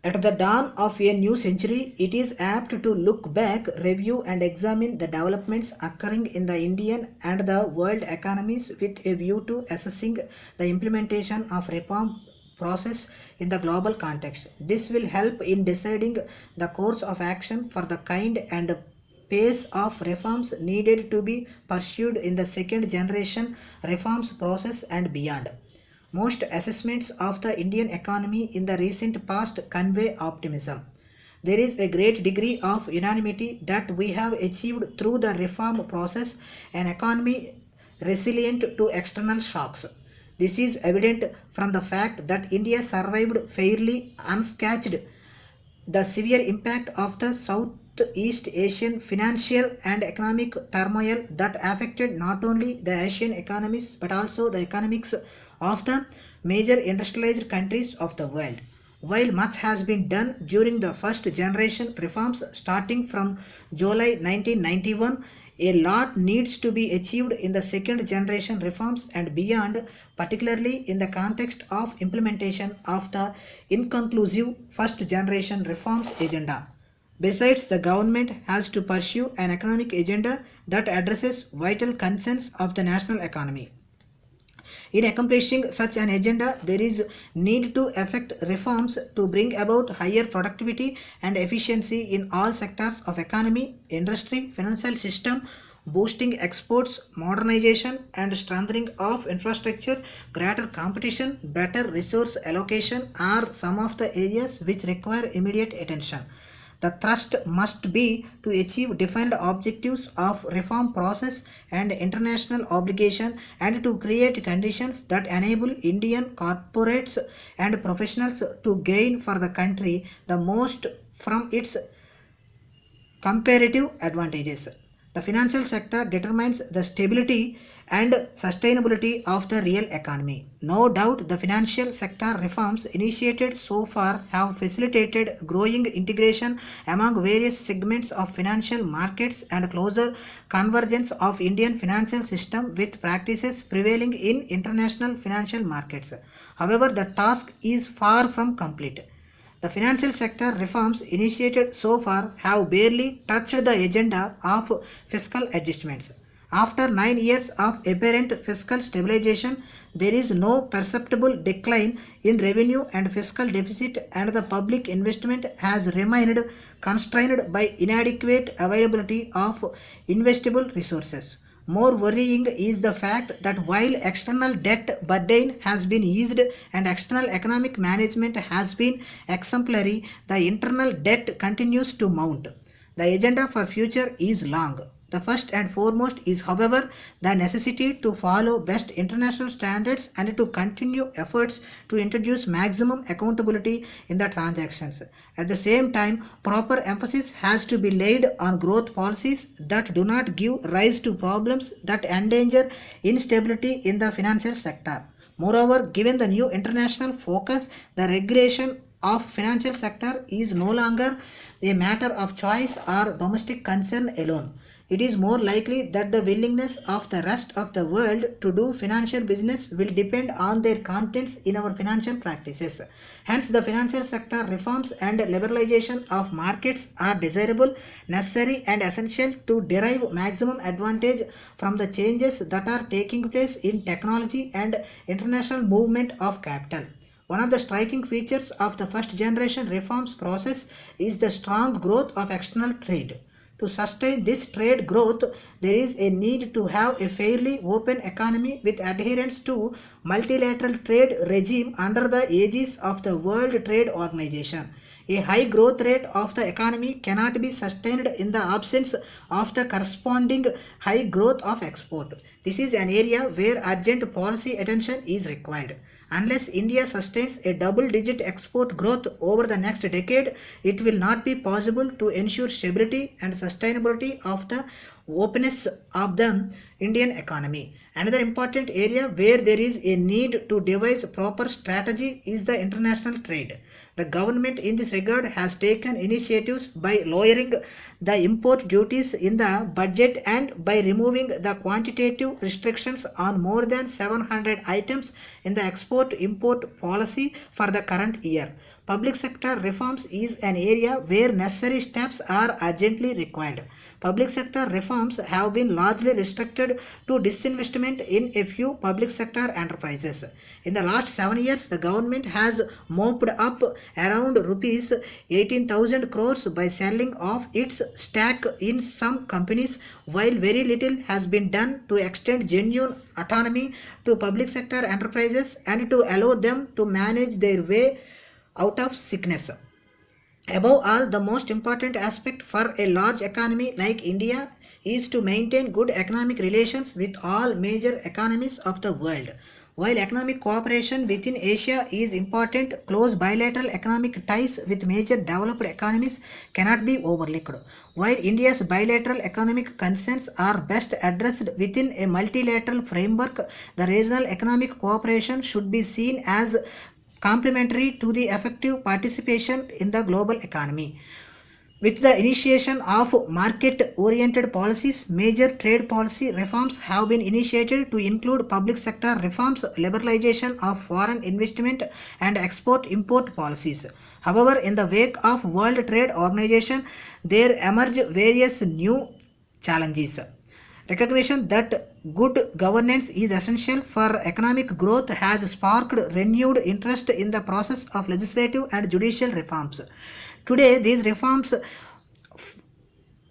At the dawn of a new century, it is apt to look back, review, and examine the developments occurring in the Indian and the world economies with a view to assessing the implementation of reform process in the global context. This will help in deciding the course of action for the kind and pace of reforms needed to be pursued in the second generation reforms process and beyond. Most assessments of the Indian economy in the recent past convey optimism. There is a great degree of unanimity that we have achieved through the reform process an economy resilient to external shocks. This is evident from the fact that India survived fairly unscathed the severe impact of the Southeast Asian financial and economic turmoil that affected not only the Asian economies but also the economics of the major industrialized countries of the world. While much has been done during the first generation reforms starting from July 1991, a lot needs to be achieved in the second generation reforms and beyond, particularly in the context of implementation of the inconclusive first generation reforms agenda. Besides, the government has to pursue an economic agenda that addresses vital concerns of the national economy. In accomplishing such an agenda, there is need to effect reforms to bring about higher productivity and efficiency in all sectors of economy, industry, financial system, boosting exports, modernization and strengthening of infrastructure, greater competition, better resource allocation are some of the areas which require immediate attention. The thrust must be to achieve defined objectives of reform process and international obligation and to create conditions that enable Indian corporates and professionals to gain for the country the most from its comparative advantages. The financial sector determines the stability and sustainability of the real economy. No doubt the financial sector reforms initiated so far have facilitated growing integration among various segments of financial markets and closer convergence of Indian financial system with practices prevailing in international financial markets. However, the task is far from complete. The financial sector reforms initiated so far have barely touched the agenda of fiscal adjustments. After 9 years of apparent fiscal stabilization, there is no perceptible decline in revenue and fiscal deficit, and the public investment has remained constrained by inadequate availability of investable resources. More worrying is the fact that while external debt burden has been eased and external economic management has been exemplary, the internal debt continues to mount. The agenda for future is long. The first and foremost is, however, the necessity to follow best international standards and to continue efforts to introduce maximum accountability in the transactions. At the same time, proper emphasis has to be laid on growth policies that do not give rise to problems that endanger instability in the financial sector. Moreover, given the new international focus, the regulation of financial sector is no longer a matter of choice or domestic concern alone. It is more likely that the willingness of the rest of the world to do financial business will depend on their confidence in our financial practices. Hence, the financial sector reforms and liberalization of markets are desirable, necessary and essential to derive maximum advantage from the changes that are taking place in technology and international movement of capital. One of the striking features of the first generation reforms process is the strong growth of external trade. To sustain this trade growth, there is a need to have a fairly open economy with adherence to multilateral trade regime under the aegis of the World Trade Organization. A high growth rate of the economy cannot be sustained in the absence of the corresponding high growth of export. This is an area where urgent policy attention is required. Unless India sustains a double-digit export growth over the next decade, it will not be possible to ensure stability and sustainability of the openness of the Indian economy. Another important area where there is a need to devise proper strategy is the international trade. The government in this regard has taken initiatives by lowering the import duties in the budget and by removing the quantitative restrictions on more than 700 items in the export-import policy for the current year. Public sector reforms is an area where necessary steps are urgently required. Public sector reforms have been largely restricted to disinvestment in a few public sector enterprises. In the last 7 years, the government has mopped up around rupees 18,000 crores by selling off its stake in some companies, while very little has been done to extend genuine autonomy to public sector enterprises and to allow them to manage their way out of sickness. Above all, the most important aspect for a large economy like India is to maintain good economic relations with all major economies of the world. While economic cooperation within Asia is important, close bilateral economic ties with major developed economies cannot be overlooked. While India's bilateral economic concerns are best addressed within a multilateral framework, the regional economic cooperation should be seen as complementary to the effective participation in the global economy. With the initiation of market-oriented policies, major trade policy reforms have been initiated to include public sector reforms, liberalization of foreign investment, and export-import policies. However, in the wake of World Trade Organization, there emerge various new challenges. Recognition that good governance is essential for economic growth has sparked renewed interest in the process of legislative and judicial reforms. Today, these reforms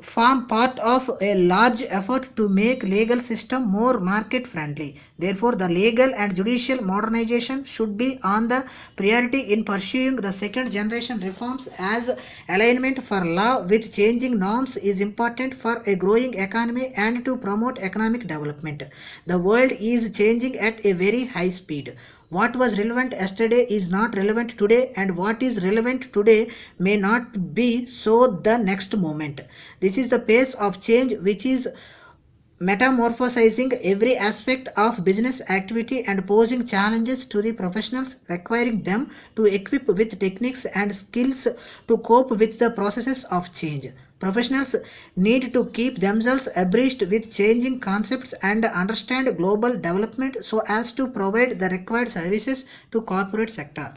form part of a large effort to make legal system more market friendly. Therefore, the legal and judicial modernization should be on the priority in pursuing the second generation reforms, as alignment for law with changing norms is important for a growing economy and to promote economic development. The world is changing at a very high speed. What was relevant yesterday is not relevant today, and what is relevant today may not be so the next moment. This is the pace of change which is metamorphosizing every aspect of business activity and posing challenges to the professionals, requiring them to equip with techniques and skills to cope with the processes of change. Professionals need to keep themselves abreast with changing concepts and understand global development so as to provide the required services to corporate sector.